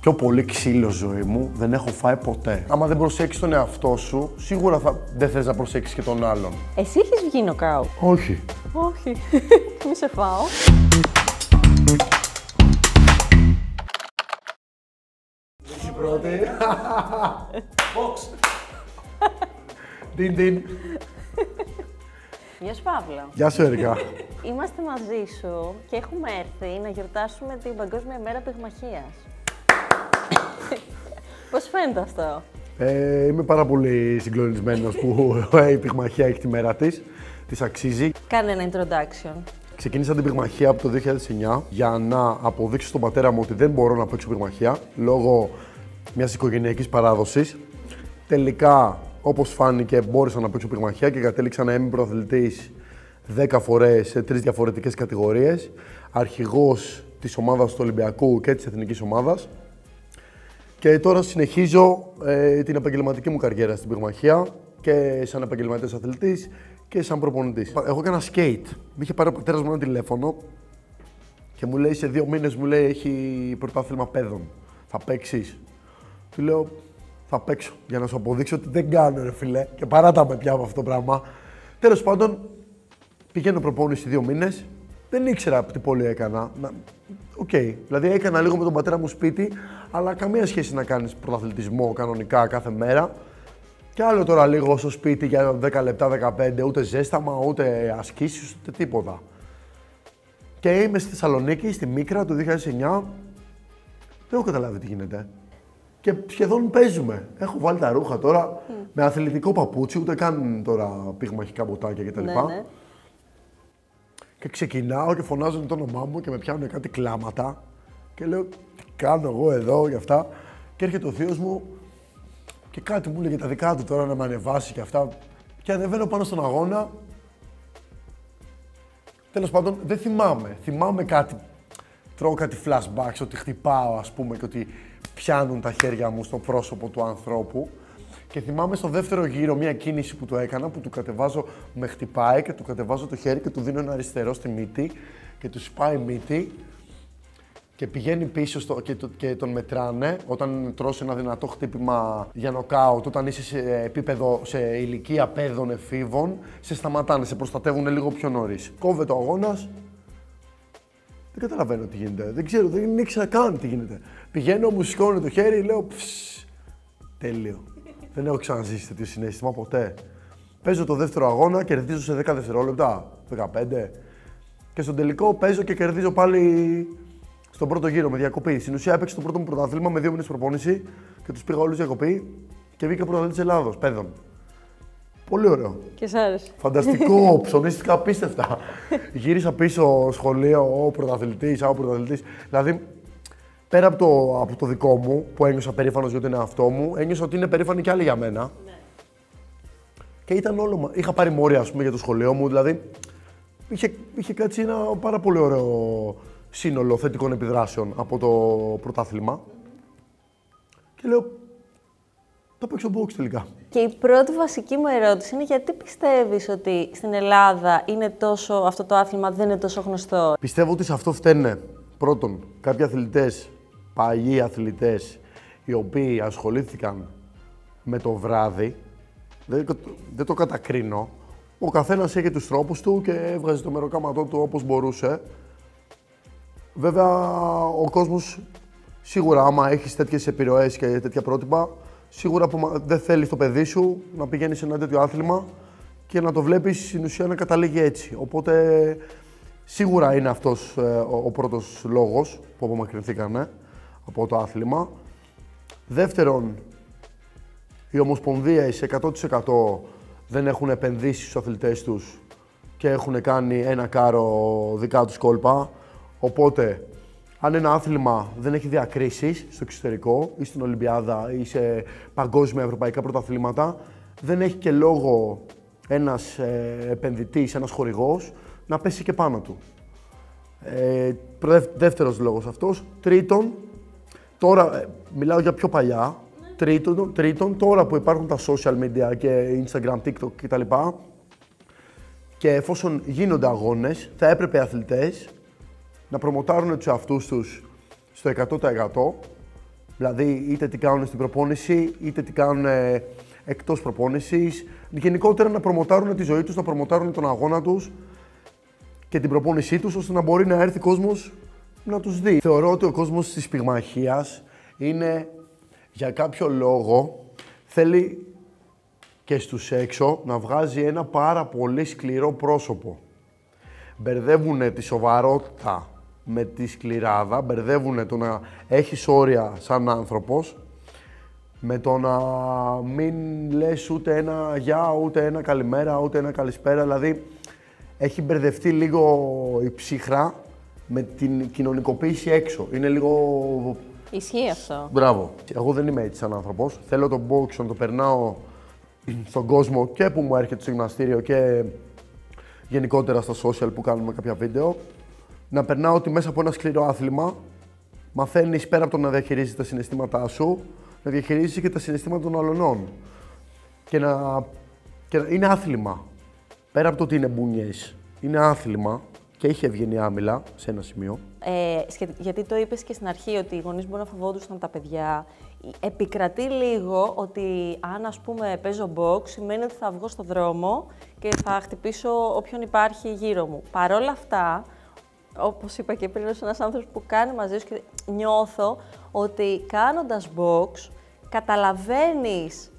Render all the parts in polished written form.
Πιο πολύ ξύλο ζωή μου δεν έχω φάει ποτέ. Άμα δεν προσέξεις τον εαυτό σου, σίγουρα δεν θες να προσέξεις και τον άλλον. Εσύ έχεις βγει νοκάου? Όχι. Όχι. Μη σε φάω. Εσύ πρώτη. Box. Din. Γεια σου, Παύλο. Γεια σου, Ερικά. Είμαστε μαζί σου και έχουμε έρθει να γιορτάσουμε την Παγκόσμια ημέρα πυγμαχίας. Πώς φαίνεται αυτό? Είμαι πάρα πολύ συγκλονισμένος που η πυγμαχία έχει τη μέρα της. Της αξίζει. Κάνε ένα introduction. Ξεκίνησα την πυγμαχία από το 2009 για να αποδείξω στον πατέρα μου ότι δεν μπορώ να παίξω πυγμαχία λόγω μιας οικογενειακής παράδοσης. Τελικά, όπως φάνηκε, μπόρεσα να παίξω πυγμαχία και κατέληξα να είμαι πρωταθλητής 10 φορές σε 3 διαφορετικές κατηγορίες. Αρχηγός της ομάδας του Ολυμπιακού και της εθνικής ομάδας. Και τώρα συνεχίζω την επαγγελματική μου καριέρα στην πυγμαχία και σαν επαγγελματίας αθλητής και σαν προπονητής. Εγώ έκανα skate. Με είχε πάρει ο πατέρας μου ένα τηλέφωνο και μου λέει σε 2 μήνες μου λέει έχει πρωτάθλημα παιδών. Θα παίξεις? Του λέω θα παίξω για να σου αποδείξω ότι δεν κάνω ρε φίλε και παράτα με πια από αυτό το πράγμα. Τέλος πάντων πηγαίνω προπόνηση 2 μήνες. Δεν ήξερα τι πολύ έκανα. Δηλαδή έκανα λίγο με τον πατέρα μου σπίτι, αλλά καμία σχέση να κάνεις πρωταθλητισμό κανονικά κάθε μέρα. Και άλλο τώρα λίγο στο σπίτι για 10 λεπτά, 15, ούτε ζέσταμα, ούτε ασκήσεις, ούτε τίποτα. Και είμαι στη Θεσσαλονίκη, στη Μίκρα, το 2009. Δεν έχω καταλάβει τι γίνεται. Και σχεδόν παίζουμε. Έχω βάλει τα ρούχα τώρα με αθλητικό παπούτσι, ούτε καν τώρα πυγμαχικά μποτάκια κτλ. Ναι. Και ξεκινάω και φωνάζω το όνομά μου και με πιάνουν κάτι κλάματα. Και λέω, τι κάνω εγώ εδώ και αυτά. Και έρχεται ο θείος μου και κάτι μου λέγε τα δικά του τώρα να με ανεβάσει και αυτά. Και ανεβαίνω πάνω στον αγώνα. Τέλος πάντων, δεν θυμάμαι. Θυμάμαι κάτι, τρώω κάτι flashbacks, ότι χτυπάω ας πούμε και ότι πιάνουν τα χέρια μου στο πρόσωπο του ανθρώπου. Και θυμάμαι στο δεύτερο γύρο μια κίνηση που του έκανα, που του κατεβάζω, με χτυπάει και του κατεβάζω το χέρι και του δίνω ένα αριστερό στη μύτη και του σπάει μύτη και πηγαίνει πίσω και τον μετράνε όταν τρώσει ένα δυνατό χτύπημα για νοκάουτ, όταν είσαι σε επίπεδο, σε ηλικία παιδών εφήβων, σε σταματάνε, σε προστατεύουν λίγο πιο νωρίς. Κόβεται ο αγώνας, δεν καταλαβαίνω τι γίνεται, δεν ξέρω, δεν ήξερα καν τι γίνεται. Πηγαίνω, μου σηκώνει το χέρι, λέω τέλειο. Δεν έχω ξαναζήσει τέτοιο συναίσθημα ποτέ. Παίζω το δεύτερο αγώνα, κερδίζω σε 10 δευτερόλεπτα, 15. Και στον τελικό παίζω και κερδίζω πάλι στον πρώτο γύρο με διακοπή. Στην ουσία έπαιξε το πρώτο μου πρωτάθλημα με 2 μήνες προπόνηση και τους πήγα όλους διακοπή και βγήκα πρωταθλητής Ελλάδος, παιδών. Πολύ ωραίο. Και σ' άρεσε. Φανταστικό, ψωνίστηκα απίστευτα. Γύρισα πίσω σχολείο, ο πρωταθλητής. Δηλαδή, πέρα από το δικό μου, που ένιωσα περήφανος για τον εαυτό μου, ένιωσα ότι είναι περήφανοι κι άλλοι για μένα. Ναι. Και ήταν όλο. Είχα πάρει μόρια, ας πούμε, για το σχολείο μου, δηλαδή είχε κάτσει ένα πάρα πολύ ωραίο σύνολο θετικών επιδράσεων από το πρωτάθλημα. Και λέω, θα παίξω box τελικά. Και η πρώτη βασική μου ερώτηση είναι γιατί πιστεύεις ότι στην Ελλάδα αυτό το άθλημα δεν είναι τόσο γνωστό? Πιστεύω ότι σε αυτό φταίνε πρώτον κάποιοι αθλητές, παλιοί αθλητές, οι οποίοι ασχολήθηκαν με το βράδυ. Δεν το κατακρίνω. Ο καθένας είχε τους τρόπους του και έβγαζε το μεροκάματό του όπως μπορούσε. Βέβαια, ο κόσμος σίγουρα, άμα έχεις τέτοιες επιρροές και τέτοια πρότυπα, σίγουρα δεν θέλεις το παιδί σου να πηγαίνει σε ένα τέτοιο άθλημα και να το βλέπεις στην ουσία να καταλήγει έτσι. Οπότε, σίγουρα είναι αυτός ο πρώτος λόγος που απομακρυνθήκανε από το άθλημα. Δεύτερον, οι ομοσπονδίες 100% δεν έχουν επενδύσει στους αθλητές τους και έχουν κάνει ένα κάρο δικά τους κόλπα. Οπότε, αν ένα άθλημα δεν έχει διακρίσεις στο εξωτερικό ή στην Ολυμπιάδα ή σε παγκόσμια ευρωπαϊκά πρωταθλήματα, δεν έχει και λόγο ένας επενδυτής, ένας χορηγός να πέσει και πάνω του. Δεύτερος λόγος αυτός. Τρίτον, τώρα μιλάω για πιο παλιά. Τρίτον, τώρα που υπάρχουν τα social media και Instagram, TikTok κτλ. Και εφόσον γίνονται αγώνες, θα έπρεπε οι αθλητές να προμοτάρουν τους εαυτούς τους στο 100% Δηλαδή, είτε τι κάνουν στην προπόνηση, είτε τι κάνουν εκτός προπόνησης. Γενικότερα να προμοτάρουν τη ζωή τους, να προμοτάρουν τον αγώνα τους και την προπόνησή τους, ώστε να μπορεί να έρθει κόσμος να τους δει. Θεωρώ ότι ο κόσμος της πυγμαχίας είναι, για κάποιο λόγο, θέλει και στους έξω να βγάζει ένα πάρα πολύ σκληρό πρόσωπο. Μπερδεύουνε τη σοβαρότητα με τη σκληράδα, μπερδεύουνε το να έχεις όρια σαν άνθρωπος με το να μην λες ούτε ένα γεια, ούτε ένα καλημέρα, ούτε ένα καλησπέρα. Δηλαδή, έχει μπερδευτεί λίγο η ψύχρα με την κοινωνικοποίηση έξω. Είναι λίγο... Ισχύει αυτό. Μπράβο. Εγώ δεν είμαι έτσι σαν άνθρωπος. Θέλω τον box να το περνάω στον κόσμο και που μου έρχεται στο γυμναστήριο και γενικότερα στα social που κάνουμε κάποια βίντεο. Να περνάω ότι μέσα από ένα σκληρό άθλημα μαθαίνεις πέρα από το να διαχειρίζεις τα συναισθήματά σου, να διαχειρίζεις και τα συναισθήματα των αλλωνών. Και είναι άθλημα. Πέρα από το ότι είναι μπουνιές, είναι άθλημα και έχει ευγενή άμυλα σε ένα σημείο. Γιατί το είπες και στην αρχή ότι οι γονείς μπορεί να φοβόντουσαν τα παιδιά. Επικρατεί λίγο ότι αν, ας πούμε, παίζω box, σημαίνει ότι θα βγω στο δρόμο και θα χτυπήσω όποιον υπάρχει γύρω μου. Παρ' όλα αυτά, όπως είπα και πριν, είσαι ένας άνθρωπος που κάνει μαζί σου και νιώθω ότι κάνοντας box καταλαβαίνεις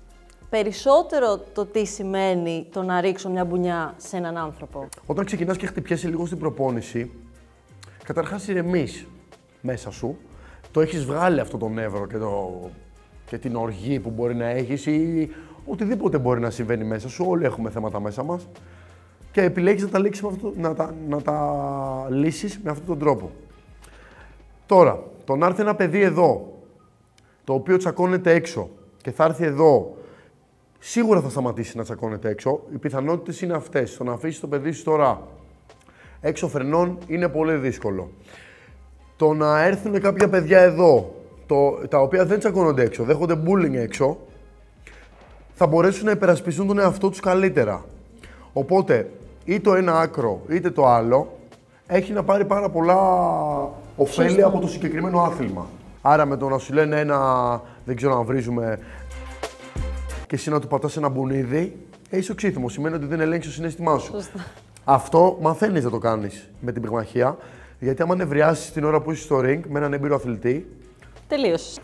περισσότερο το τι σημαίνει το να ρίξω μια μπουνιά σε έναν άνθρωπο. Όταν ξεκινάς και χτυπιέσαι λίγο στην προπόνηση, καταρχάς ηρεμείς μέσα σου, το έχεις βγάλει αυτό το νεύρο και την οργή που μπορεί να έχεις ή οτιδήποτε μπορεί να συμβαίνει μέσα σου. Όλοι έχουμε θέματα μέσα μας και επιλέγεις να τα λύσεις με αυτόν τον τρόπο. Τώρα, το να έρθει ένα παιδί εδώ, το οποίο τσακώνεται έξω και θα έρθει εδώ, σίγουρα θα σταματήσει να τσακώνεται έξω. Οι πιθανότητες είναι αυτές. Το να αφήσεις το παιδί σου τώρα έξω φρενών είναι πολύ δύσκολο. Το να έρθουν κάποια παιδιά εδώ, τα οποία δεν τσακώνονται έξω, δέχονται bullying έξω, θα μπορέσουν να υπερασπιστούν τον εαυτό τους καλύτερα. Οπότε, ή το ένα άκρο, είτε το άλλο, έχει να πάρει πάρα πολλά ωφέλη από το συγκεκριμένο άθλημα. Άρα με το να σου λένε δεν ξέρω αν βρίζουμε, και εσύ να του πατάς ένα μπουνίδι, είσαι οξύθυμος. Σημαίνει ότι δεν ελέγξεις το συναίσθημά σου. Σωστά. Αυτό μαθαίνεις να το κάνεις με την πυγμαχία, γιατί άμα νευριάσεις την ώρα που είσαι στο ring με έναν έμπειρο αθλητή. Τελείως.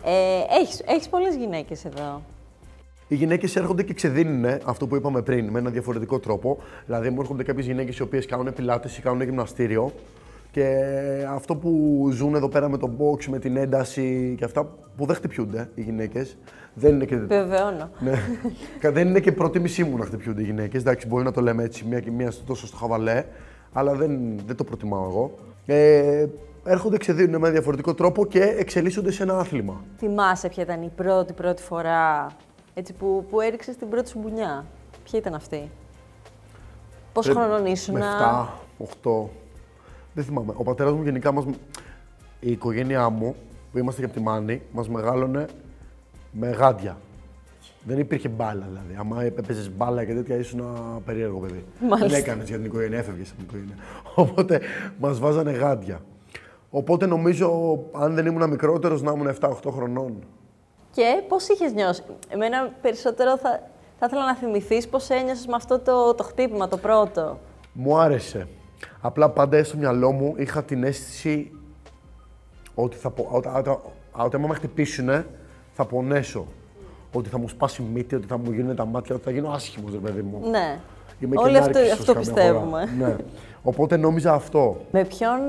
Έχεις πολλές γυναίκες εδώ. Οι γυναίκες έρχονται και ξεδίνουν αυτό που είπαμε πριν με ένα διαφορετικό τρόπο. Δηλαδή, μου έρχονται κάποιες γυναίκες οι οποίες κάνουν πιλάτες ή κάνουν γυμναστήριο. Και αυτό που ζουν εδώ πέρα με το box, με την ένταση και αυτά που δεν χτυπιούνται οι γυναίκες. Δεν είναι και... Βεβαιώνω. Ναι. Δεν είναι και προτίμησή μου να χτυπιούνται οι γυναίκες. Εντάξει, μπορεί να το λέμε έτσι, μία και μία τόσο στο χαβαλέ, αλλά δεν το προτιμάω εγώ. Έρχονται, ξεδίνουν με διαφορετικό τρόπο και εξελίσσονται σε ένα άθλημα. Θυμάσαι ποια ήταν η πρώτη φορά έτσι, που έριξες την πρώτη σου μπουνιά? Ποια ήταν αυτή? Πόσο χρονών ήσουν? Με 7, 8. Δεν θυμάμαι. Ο πατέρας μου γενικά η οικογένειά μου, που είμαστε και από τη Μάνη, μας μεγάλωνε με γάντια. Δεν υπήρχε μπάλα δηλαδή. Άμα έπαιζες μπάλα και τέτοια, ήσουν ένα περίεργο παιδί. Μάλιστα. Δεν έκανες για την οικογένεια, έφευγες από την οικογένεια. Οπότε μας βάζανε γάντια. Οπότε νομίζω, αν δεν ήμουν μικρότερος, να ήμουν 7-8 χρονών. Και πώς είχες νιώσει? Εμένα περισσότερο θα ήθελα να θυμηθείς πώς ένιωσες με αυτό το χτύπημα, το πρώτο. Μου άρεσε. Απλά πάντα στο μυαλό μου είχα την αίσθηση ότι όταν με χτυπήσουνε, θα πονέσω. Ότι θα μου σπάσει μύτη, ότι θα μου γίνουν τα μάτια, ότι θα γίνω άσχημος, ρε παιδί μου. Ναι. Είμαι όλοι και αυτό πιστεύουμε. Ναι. Οπότε νόμιζα αυτό. Με ποιον,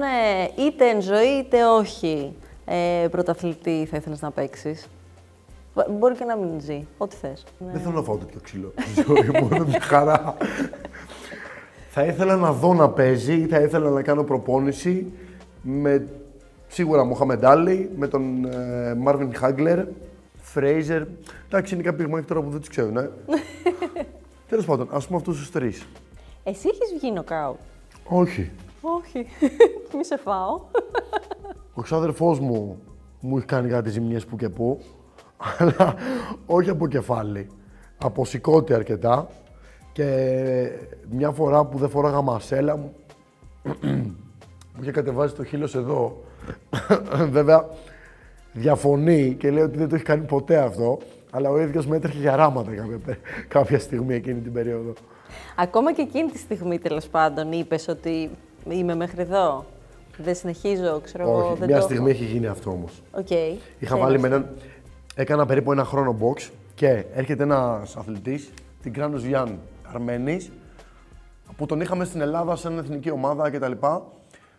είτε εν ζωή είτε όχι, πρωταθλητή θα ήθελες να παίξεις? Μπορεί και να μην ζει, ό,τι θες. Δεν θέλω να φάω τέτοιο ξύλο στη ζωή μου, είναι μια χαρά. Θα ήθελα να δω να παίζει ή θα ήθελα να κάνω προπόνηση με σίγουρα Μοχάμεντ Άλι, με τον Μάρβιν Χάγκλερ, Φρέιζερ. Εντάξει, είναι κάποιοι πυγμάχοι τώρα που δεν τους ξέρουν. Τέλος πάντων, ας πούμε αυτούς τους τρεις. Εσύ έχεις βγει νοκάουτ? Όχι. Όχι. Μη σε φάω. Ο ξάδερφός μου έχει κάνει κάτι ζημιές που και που, αλλά όχι από κεφάλι. Από σηκώτη αρκετά. Και μια φορά που δεν φοράγα μασέλα μου είχε κατεβάσει το χείλος εδώ. Βέβαια, διαφωνεί και λέει ότι δεν το έχει κάνει ποτέ αυτό, αλλά ο ίδιος μέτρεχε για ράματα κάποια στιγμή εκείνη την περίοδο. Ακόμα και εκείνη τη στιγμή, τέλος πάντων, είπες ότι είμαι μέχρι εδώ. Δεν συνεχίζω, ξέρω εγώ. Όχι, μια στιγμή έχει γίνει αυτό όμως. Okay. Είχα βάλει με έναν. Έκανα περίπου ένα χρόνο box και έρχεται ένας αθλητής, την Κράνος Γιάννη, Αρμένης, που τον είχαμε στην Ελλάδα σε μια εθνική ομάδα κτλ.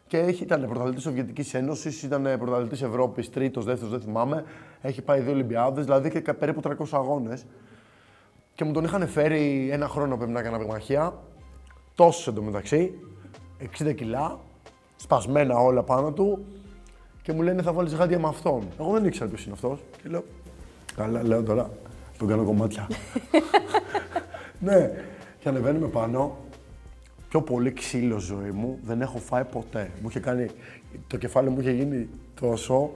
Και ήταν πρωταθλητής Σοβιετικής Ένωσης, ήταν πρωταθλητής Ευρώπης, τρίτος, δεύτερος, δεν θυμάμαι. Έχει πάει 2 Ολυμπιάδες, δηλαδή και περίπου 300 αγώνες. Και μου τον είχαν φέρει ένα χρόνο πρέπει να έκανα πυγμαχία. Τόσος εντωμεταξύ, 60 κιλά, σπασμένα όλα πάνω του. Και μου λένε θα βάλεις γάντια με αυτόν. Εγώ δεν ήξερα ποιος είναι αυτός. Και λέω, καλά, λέω τώρα, τον κάνω κομμάτια. Ναι, και ανεβαίνουμε πάνω. Πιο πολύ ξύλο ζωή μου δεν έχω φάει ποτέ. Μου είχε κάνει, το κεφάλι μου είχε γίνει τόσο.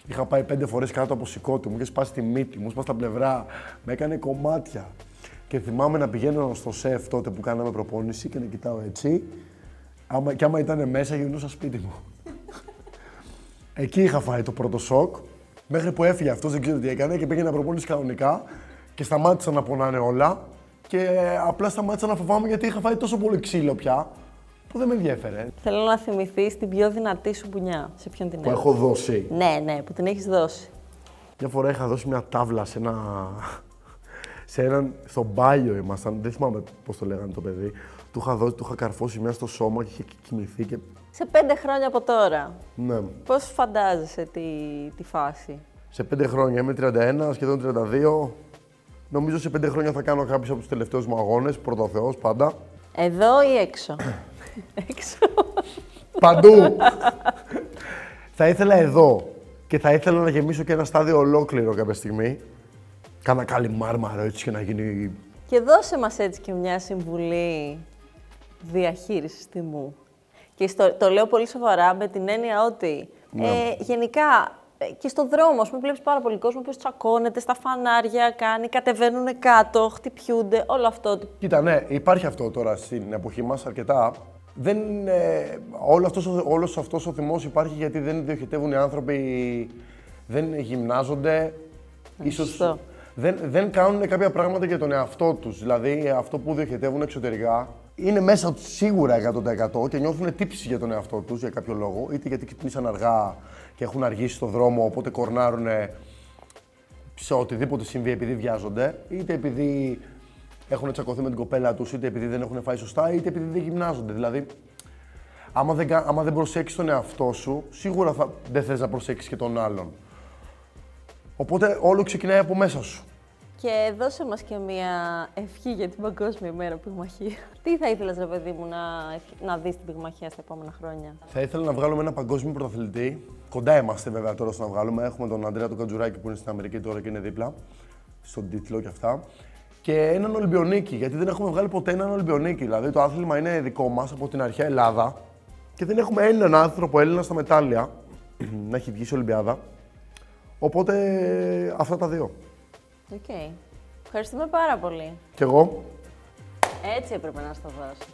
Είχα πάει 5 φορές κάτω από σηκώτη, μου είχε σπάσει τη μύτη, μου σπάσει τα πλευρά. Με έκανε κομμάτια. Και θυμάμαι να πηγαίνω στο σεφ τότε που κάναμε προπόνηση και να κοιτάω έτσι. Και άμα ήταν μέσα, γυρνούσα σπίτι μου. Εκεί είχα φάει το πρώτο σοκ. Μέχρι που έφυγε αυτός, δεν ξέρω τι έκανε και πήγαινα προπόνηση κανονικά και σταμάτησαν να πονάνε όλα. Και απλά σταμάτησα να φοβάμαι γιατί είχα φάει τόσο πολύ ξύλο πια που δεν με ενδιέφερε. Θέλω να θυμηθείς την πιο δυνατή σου μπουνιά. Σε ποιον την που έχω δώσει. Ναι, που την έχεις δώσει. Μια φορά είχα δώσει μια τάβλα σε έναν. Στον Μπάλιο ήμασταν, δεν θυμάμαι πώς το λέγανε το παιδί. Του είχα καρφώσει μέσα στο σώμα και είχε κοιμηθεί. Και... Σε 5 χρόνια από τώρα. Ναι. Πώς φαντάζεσαι τη φάση? Σε 5 χρόνια, είμαι 31, σχεδόν 32. Νομίζω σε 5 χρόνια θα κάνω κάποιους από τους τελευταίους μου αγώνες, πρώτα ο Θεός, πάντα. Εδώ ή έξω? Έξω. Παντού. Θα ήθελα εδώ και θα ήθελα να γεμίσω και ένα στάδιο ολόκληρο κάποια στιγμή. Κάνα καλή μάρμαρο έτσι και να γίνει... Και δώσε μας έτσι και μια συμβουλή διαχείρισης τιμού. Και το λέω πολύ σοβαρά με την έννοια ότι γενικά και στον δρόμο, ας πούμε, βλέπεις πάρα πολύ κόσμο που τσακώνεται στα φανάρια, κατεβαίνουν κάτω, χτυπιούνται, όλο αυτό. Κοίτα, ναι, υπάρχει αυτό τώρα στην εποχή μας αρκετά. Όλος αυτός ο θυμός υπάρχει γιατί δεν διοχετεύουν οι άνθρωποι, δεν γυμνάζονται, ίσως δεν κάνουν κάποια πράγματα για τον εαυτό τους. Δηλαδή, αυτό που διοχετεύουν εξωτερικά είναι μέσα τους σίγουρα 100% και νιώθουν τύψη για τον εαυτό τους για κάποιο λόγο, είτε γιατί ξυπνήσαν αργά και έχουν αργήσει στον δρόμο, οπότε κορνάρουν σε οτιδήποτε συμβεί επειδή βιάζονται, είτε επειδή έχουν τσακωθεί με την κοπέλα τους, είτε επειδή δεν έχουν φάει σωστά, είτε επειδή δεν γυμνάζονται. Δηλαδή, άμα δεν προσέξεις τον εαυτό σου, σίγουρα δεν θες να προσέξεις και τον άλλον. Οπότε όλο ξεκινάει από μέσα σου. Και δώσε μας και μια ευχή για την Παγκόσμια ημέρα πυγμαχία. Τι θα ήθελες, ρε παιδί μου, να δεις την πυγμαχία στα επόμενα χρόνια? Θα ήθελα να βγάλουμε ένα παγκόσμιο πρωταθλητή. Κοντά είμαστε βέβαια τώρα στο να βγάλουμε. Έχουμε τον Αντρέα τον Κατζουράκη που είναι στην Αμερική τώρα και είναι δίπλα, στον τίτλο και αυτά. Και έναν Ολυμπιονίκη, γιατί δεν έχουμε βγάλει ποτέ έναν Ολυμπιονίκη. Δηλαδή το άθλημα είναι δικό μας από την αρχαία Ελλάδα και δεν έχουμε έναν άνθρωπο Έλληνα στα μετάλλια να έχει βγει σε Ολυμπιάδα. Οπότε αυτά τα δύο. Οκ. Ευχαριστούμε πάρα πολύ. Κι εγώ. Έτσι έπρεπε να στο δώσω.